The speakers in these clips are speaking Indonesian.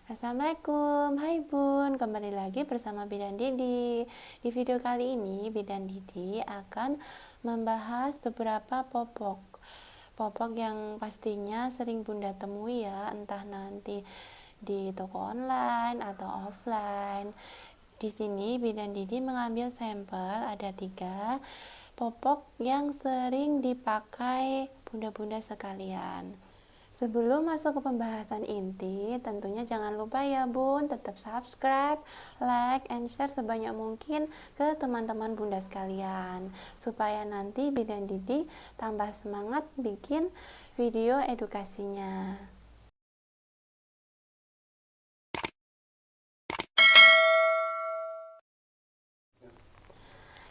Assalamualaikum, hai Bun, kembali lagi bersama Bidan Didi. Di video kali ini, Bidan Didi akan membahas beberapa popok yang pastinya sering Bunda temui ya, entah nanti di toko online atau offline. Di sini Bidan Didi mengambil sampel, ada 3 popok yang sering dipakai bunda-bunda sekalian. Sebelum masuk ke pembahasan inti, tentunya jangan lupa ya Bun, tetap subscribe, like, and share sebanyak mungkin ke teman-teman bunda sekalian, supaya nanti Bidan Didi tambah semangat bikin video edukasinya.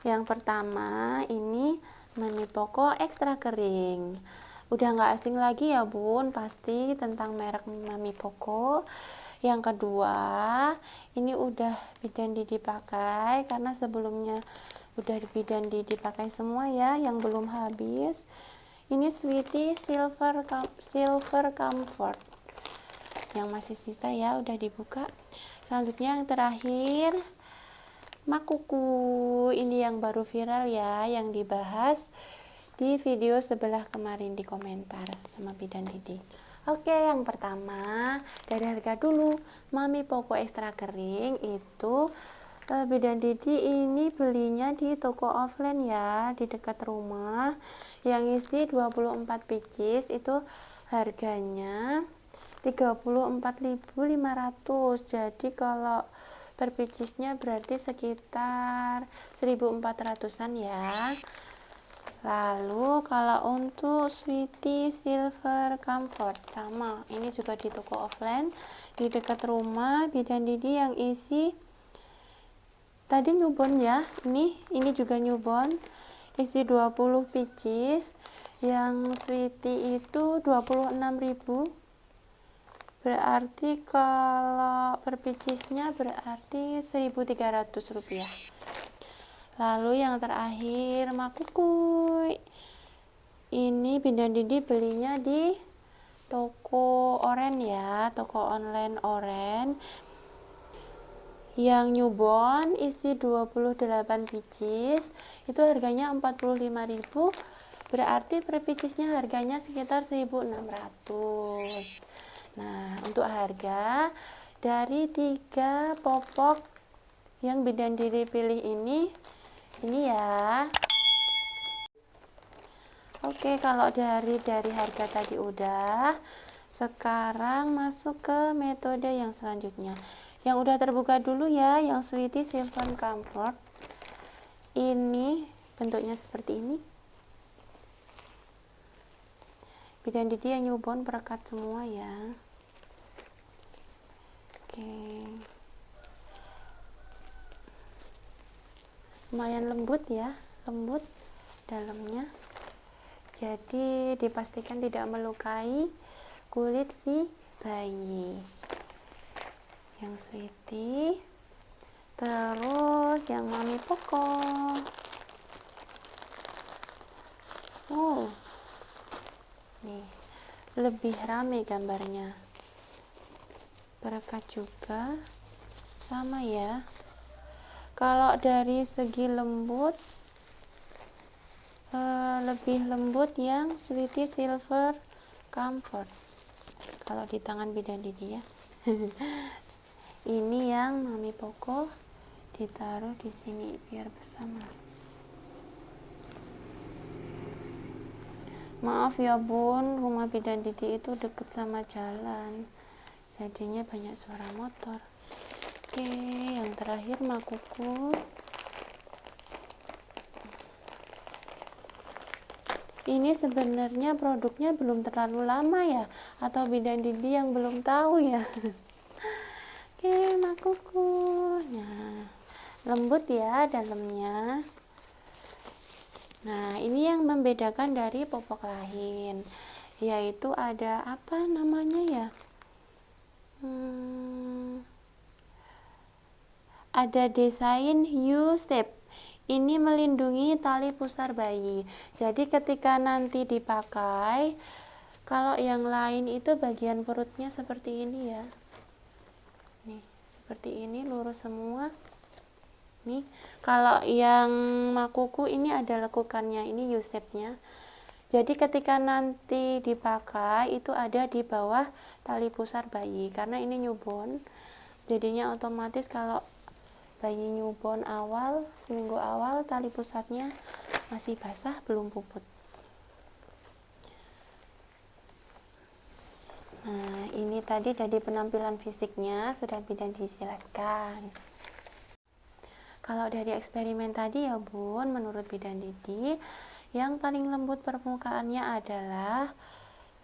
Yang pertama, ini Mami Poco Extra Kering. Udah nggak asing lagi ya Bun, pasti tentang merek Mami Poco. Yang kedua, ini udah Bidan Didi pakai karena sebelumnya udah Bidan Didi pakai semua ya, yang belum habis. Ini Sweety Silver Comfort. Yang masih sisa ya, udah dibuka. Selanjutnya yang terakhir, Makuku. Ini yang baru viral ya, yang dibahas di video sebelah kemarin di komentar sama Bidan Didi. Oke, yang pertama dari harga dulu. Mami Poco Extra Kering itu Bidan Didi ini belinya di toko offline ya, di dekat rumah, yang isi 24 pieces. Itu harganya 34.500. Jadi kalau per piecesnya berarti sekitar 1.400-an ya. Lalu kalau untuk Sweety Silver Comfort sama, ini juga di toko offline di dekat rumah Bidan Didi, yang isi tadi newborn ya. Ini juga newborn, isi 20 pieces. Yang Sweety itu 26.000. Berarti kalau per piecesnya berarti 1.300 rupiah. Lalu yang terakhir Makukuy. Ini Bidan Didi belinya di toko oren ya, toko online oren. Yang newborn isi 28 pieces, itu harganya 45.000. Berarti per piecesnya harganya sekitar 1.600. Nah, untuk harga dari 3 popok yang Bidan Didi pilih ini ya. Oke, kalau dari harga tadi udah, sekarang masuk ke metode yang selanjutnya. Yang udah terbuka dulu ya, yang Sweety Silver Comfort. Ini bentuknya seperti ini. Bidan Didi yang newborn perekat semua ya. Oke. Lumayan lembut ya, lembut dalamnya. Jadi dipastikan tidak melukai kulit si bayi. Yang Sweety, terus yang Mami Poco. Nih, lebih rame gambarnya. Perekat juga sama ya. Kalau dari segi lembut, lebih lembut yang Sweety Silver Comfort kalau di tangan Bidan Didi ya. Ini yang Mami Poco, ditaruh di sini biar bersama. Maaf ya Bun, rumah Bidan Didi itu deket sama jalan, jadinya banyak suara motor. Oke, yang terakhir Makuku. Ini sebenarnya produknya belum terlalu lama ya, atau Bidan Didi yang belum tahu ya. Oke, Makuku. Nah, lembut ya dalamnya. Nah, ini yang membedakan dari popok lain, yaitu ada apa namanya ya? Ada desain U-shape. Ini melindungi tali pusar bayi. Jadi ketika nanti dipakai, kalau yang lain itu bagian perutnya seperti ini ya. seperti ini, lurus semua. Nih, kalau yang makuku ini ada lekukannya, ini U-shape-nya. Jadi ketika nanti dipakai itu ada di bawah tali pusar bayi, karena ini newborn. Jadinya otomatis kalau bayi newborn awal, seminggu awal tali pusatnya masih basah, belum puput. Nah, ini tadi dari penampilan fisiknya sudah bidan dijelaskan. Kalau dari eksperimen tadi ya Bun, menurut bidan Didi, yang paling lembut permukaannya adalah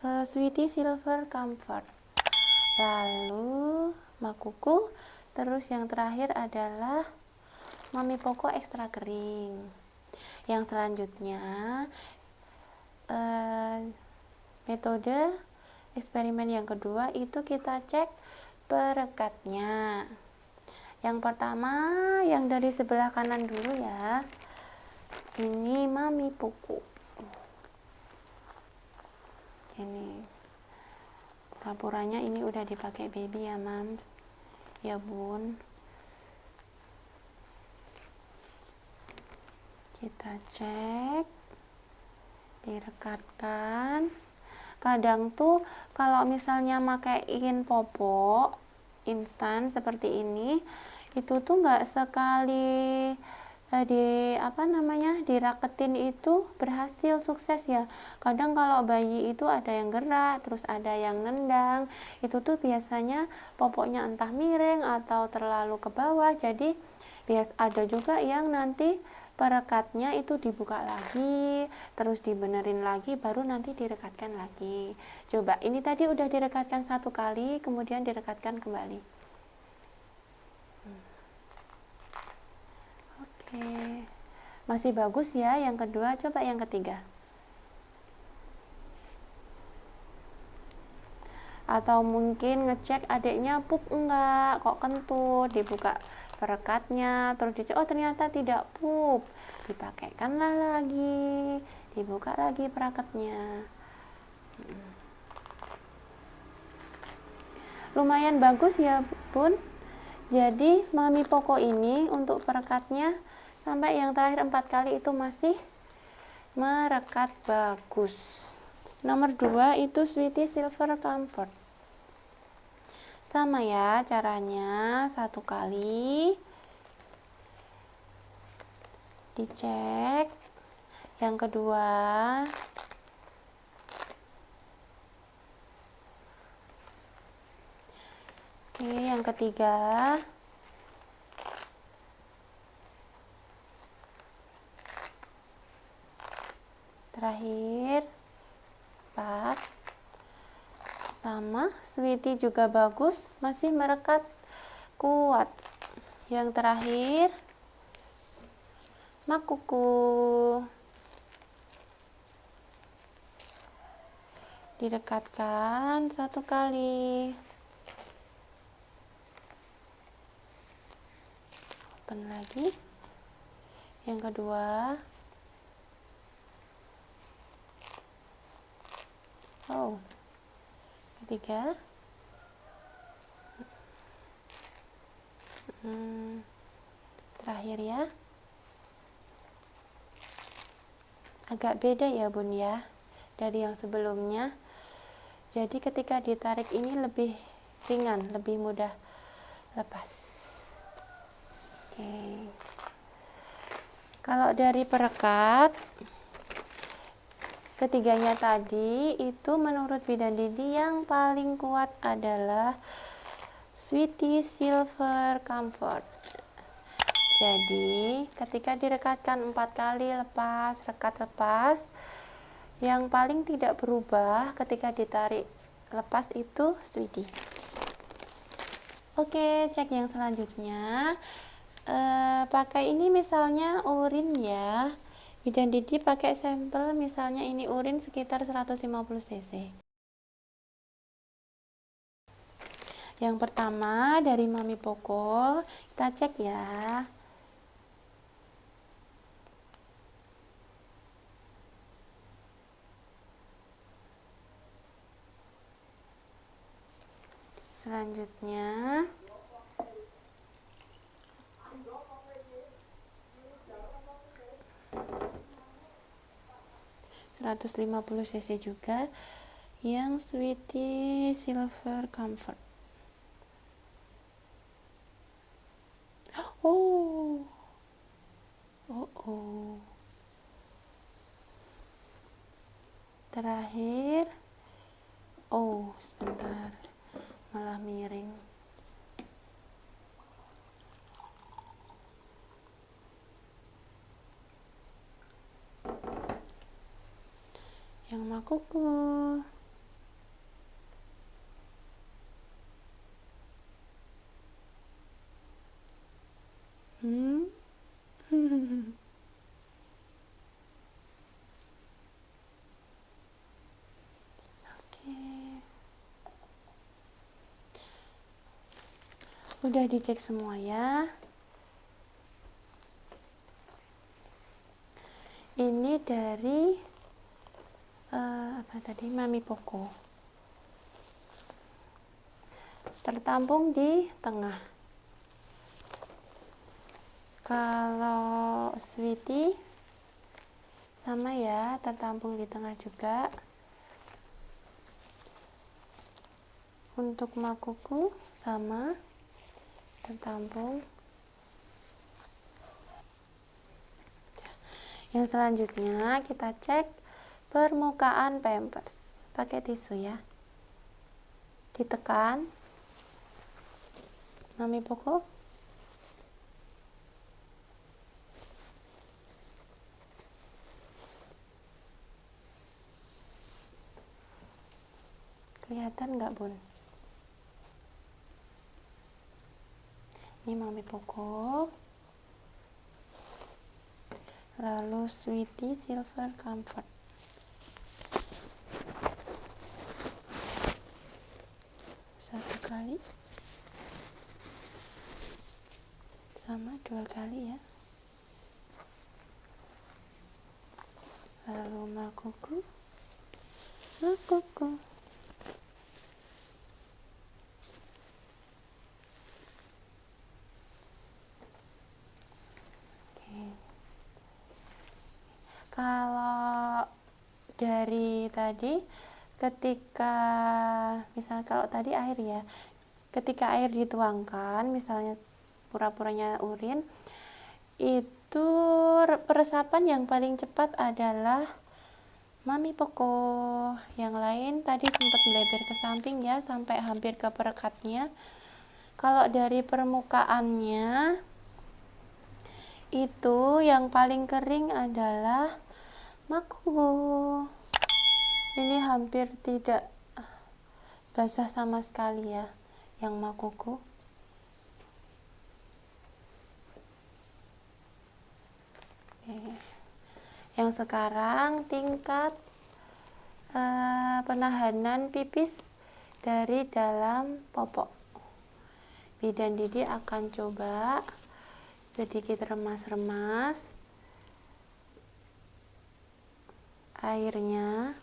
Sweety Silver Comfort. Lalu Makuku, terus yang terakhir adalah Mami Poko Extra Kering. Yang selanjutnya metode eksperimen yang kedua itu kita cek perekatnya. Yang pertama, yang dari sebelah kanan dulu ya. Ini Mami Poko. Ini laporannya ini udah dipakai baby ya, Mam. Ya, Bun. Kita cek. Direkatkan. Kadang tuh kalau misalnya makaiin popok instan seperti ini, itu tuh nggak sekali diraketin itu berhasil sukses ya. Kadang kalau bayi itu ada yang gerak, terus ada yang nendang, itu tuh biasanya popoknya entah miring atau terlalu ke bawah. Jadi ada juga yang nanti perekatnya itu dibuka lagi, terus dibenerin lagi, baru nanti direkatkan lagi. Coba, ini tadi udah direkatkan 1 kali, kemudian direkatkan kembali. Oke, masih bagus ya yang kedua, coba yang ketiga. Atau mungkin ngecek adiknya pup enggak, kok kentut, dibuka perekatnya, terus dicek, oh ternyata tidak pup, dipakaikanlah lagi, dibuka lagi perekatnya. Lumayan bagus ya Bun. Jadi Mami Poko ini untuk perekatnya sampai yang terakhir 4 kali itu masih merekat bagus. Nomor 2 itu Sweety Silver Comfort. Sama ya caranya, 1 kali dicek. Yang kedua oke, yang ketiga terakhir 4. Sama, Sweety juga bagus, masih merekat kuat. Yang terakhir Makuku, direkatkan 1 kali, open lagi. Yang kedua, ketiga, terakhir ya. Agak beda ya Bun ya dari yang sebelumnya. Jadi ketika ditarik ini lebih ringan, lebih mudah lepas. Oke. Kalau dari perekat ketiganya tadi itu menurut bidan Didi yang paling kuat adalah Sweety Silver Comfort. Jadi ketika direkatkan 4 kali lepas, rekat lepas, yang paling tidak berubah ketika ditarik lepas itu Sweety. Oke, cek yang selanjutnya. Pakai ini misalnya urin ya. Bidan Didi pakai sampel misalnya ini urin sekitar 150 cc. Yang pertama dari Mami Poko, kita cek ya. Selanjutnya 150 cc juga yang Sweety Silver Comfort. Oh, terakhir, sebentar, malah miring. Yang Makuku. Udah dicek semua ya. Ini dari apa tadi, Mami Poco. Tertampung di tengah. Kalau Sweety sama ya, tertampung di tengah juga. Untuk Makuku sama, tertampung. Yang selanjutnya kita cek permukaan pampers pakai tisu ya. Ditekan, Mami Poco. Kelihatan nggak, Bun? Ini Mami Poco. Lalu Sweety Silver Comfort. Satu kali. Sama 2 kali ya. Lalu Makuku. Kalau dari tadi, ketika misalnya kalau tadi air ya, ketika air dituangkan, misalnya pura-puranya urin, itu peresapan yang paling cepat adalah Mami Poco. Yang lain tadi sempat melebar ke samping ya, sampai hampir ke perekatnya. Kalau dari permukaannya, itu yang paling kering adalah Makuku. Ini hampir tidak basah sama sekali ya, yang Makuku. Yang sekarang tingkat penahanan pipis dari dalam popok. Bidan Didi akan coba sedikit remas-remas airnya.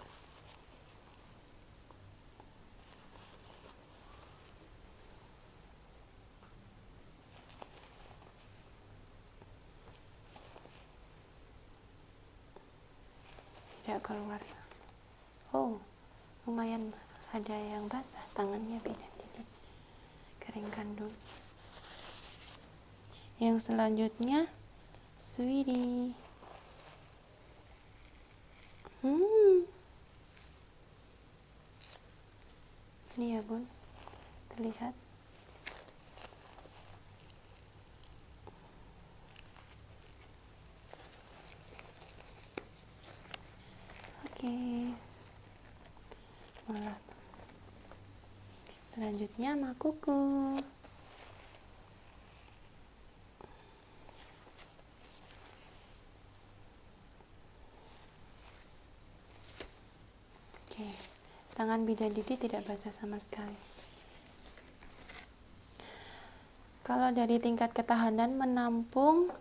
Tidak keluar. Lumayan ada yang basah tangannya, Bidan Didi. Keringkan dulu. Yang selanjutnya Sweety. Ini ya, Bun, terlihat. Malah. Selanjutnya Makuku. Tangan Bidan Didi tidak basah sama sekali. Kalau dari tingkat ketahanan menampung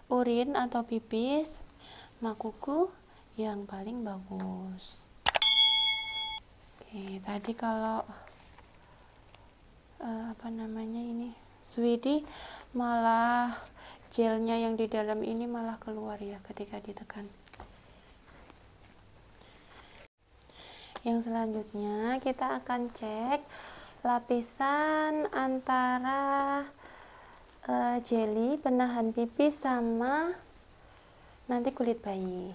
urin atau pipis, Makuku yang paling bagus. Tadi kalau ini Sweety malah gelnya yang di dalam ini malah keluar ya ketika ditekan. Yang selanjutnya kita akan cek lapisan antara jelly penahan pipis sama nanti kulit bayi.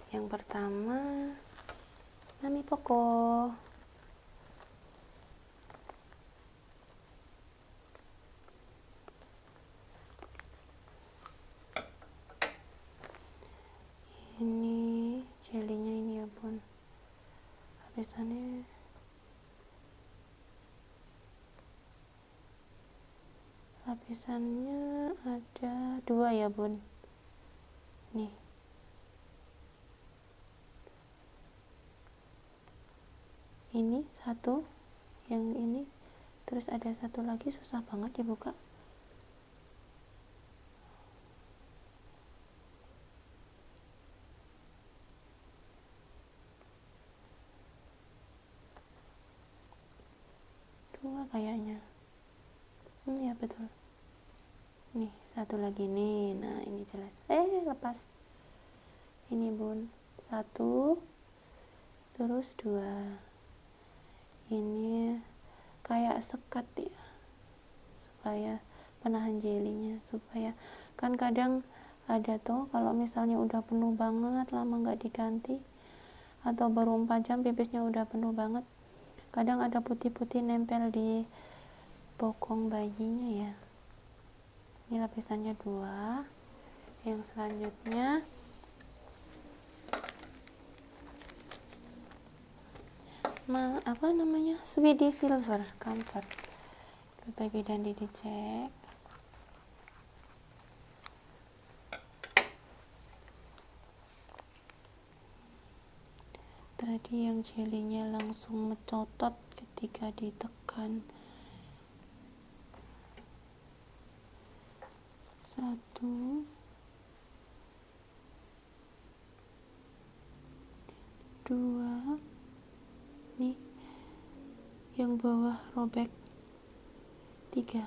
Yang pertama Mami Poko. Ini jelinya ini ya bun, lapisannya ada 2 ya bun, nih ini satu, yang ini, terus ada satu lagi susah banget dibuka. Dua kayaknya, ya betul, nih satu lagi nih, nah ini jelas, lepas, ini bun, satu, terus 2, ini kayak sekat ya, supaya penahan jelinya, supaya kan kadang ada tuh kalau misalnya udah penuh banget lama nggak diganti atau baru 4 jam pipisnya udah penuh banget, kadang ada putih-putih nempel di bokong bayinya ya. Ini lapisannya 2. Yang selanjutnya apa namanya, Sweety Silver Comfort. Baby dan Didi cek. Tadi yang jelinya langsung mencotot ketika ditekan. 1, 2, nih yang bawah robek. 3,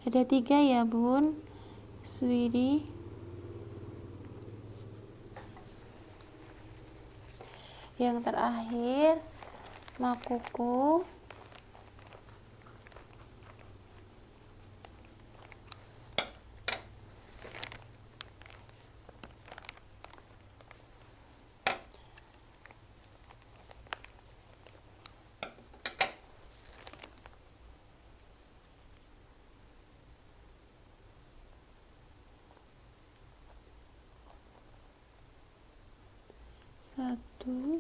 ada 3 ya bun, Sweety. Yang terakhir Makuku. Satu,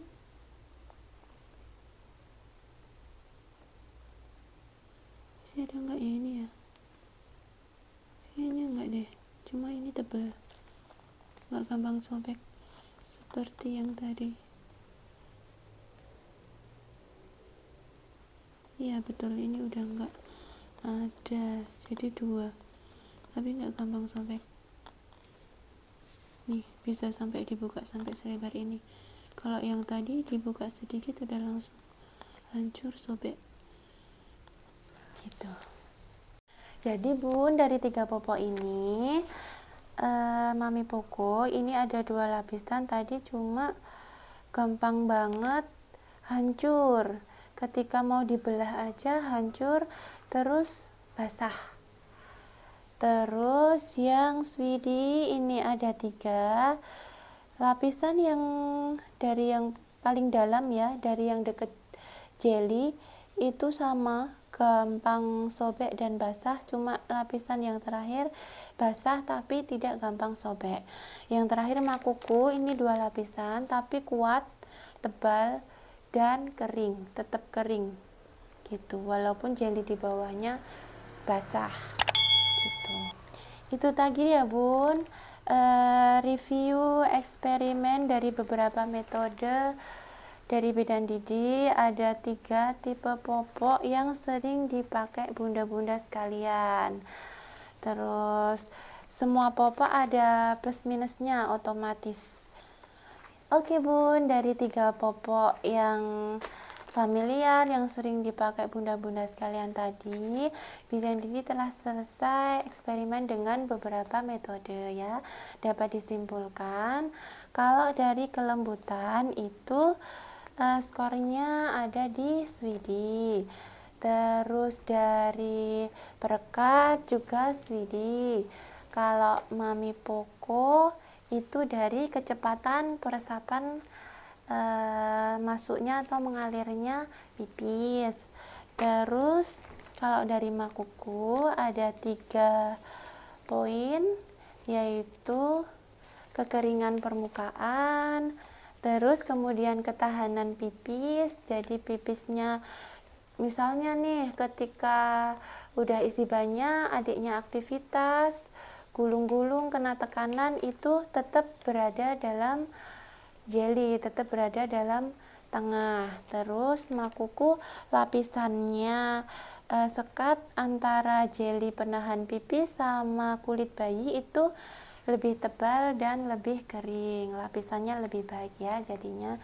masih ada nggak ya ini ya? Kayaknya nggak deh, cuma ini tebal, nggak gampang sobek seperti yang tadi. Iya betul, ini udah nggak ada, jadi 2, tapi nggak gampang sobek. Nih bisa sampai dibuka sampai selebar ini. Kalau yang tadi dibuka sedikit udah langsung hancur sobek gitu. Jadi bun, dari 3 popok ini Mami Poko ini ada 2 lapisan, tadi cuma gampang banget hancur, ketika mau dibelah aja hancur, terus basah. Terus yang Sweety ini ada 3 lapisan, yang dari yang paling dalam ya, dari yang deket jelly itu sama, gampang sobek dan basah, cuma lapisan yang terakhir basah tapi tidak gampang sobek. Yang terakhir Makuku ini 2 lapisan tapi kuat, tebal dan kering, tetap kering gitu, walaupun jelly di bawahnya basah gitu. Itu tadi ya bun, review eksperimen dari beberapa metode dari Bidan Didi. Ada 3 tipe popok yang sering dipakai bunda-bunda sekalian. Terus semua popok ada plus minusnya otomatis. Oke bun, dari 3 popok yang familiar yang sering dipakai bunda-bunda sekalian tadi, Bidan Didi telah selesai eksperimen dengan beberapa metode ya. Dapat disimpulkan kalau dari kelembutan itu Skornya ada di Swidi. Terus dari perekat juga Swidi. Kalau Mami Poko itu dari kecepatan peresapan masuknya atau mengalirnya pipis. Terus kalau dari Makuku ada 3 poin, yaitu kekeringan permukaan, terus kemudian ketahanan pipis. Jadi pipisnya misalnya nih ketika udah isi banyak, adiknya aktivitas gulung-gulung kena tekanan, itu tetap berada dalam jelly, tetap berada dalam tengah. Terus Makuku lapisannya sekat antara jelly penahan pipis sama kulit bayi itu lebih tebal dan lebih kering, lapisannya lebih baik ya jadinya.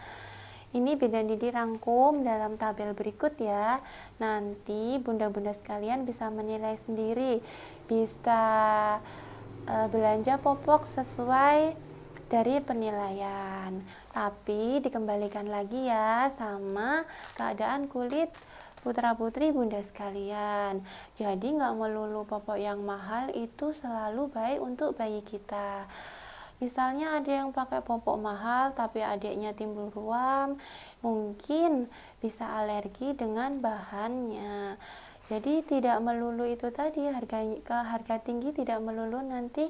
Ini Bidan Didi rangkum dalam tabel berikut ya. Nanti bunda-bunda sekalian bisa menilai sendiri, bisa belanja popok sesuai dari penilaian. Tapi dikembalikan lagi ya sama keadaan kulit putra-putri bunda sekalian. Jadi nggak melulu popok yang mahal itu selalu baik untuk bayi kita. Misalnya ada yang pakai popok mahal tapi adiknya timbul ruam, mungkin bisa alergi dengan bahannya. Jadi tidak melulu itu tadi, harga tinggi tidak melulu nanti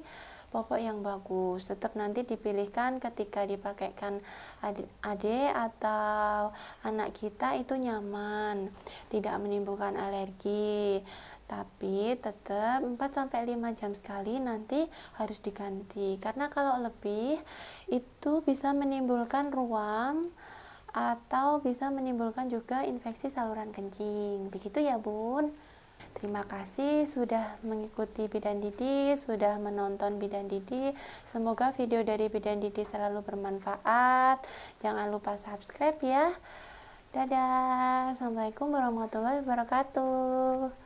popok yang bagus. Tetap nanti dipilihkan ketika dipakaikan adik atau anak kita itu nyaman, tidak menimbulkan alergi. Tapi tetap 4-5 jam sekali nanti harus diganti, karena kalau lebih itu bisa menimbulkan ruam atau bisa menimbulkan juga infeksi saluran kencing. Begitu ya Bun. Terima kasih sudah mengikuti Bidan Didi, sudah menonton Bidan Didi. Semoga video dari Bidan Didi selalu bermanfaat. Jangan lupa subscribe ya. Dadah. Assalamualaikum warahmatullahi wabarakatuh.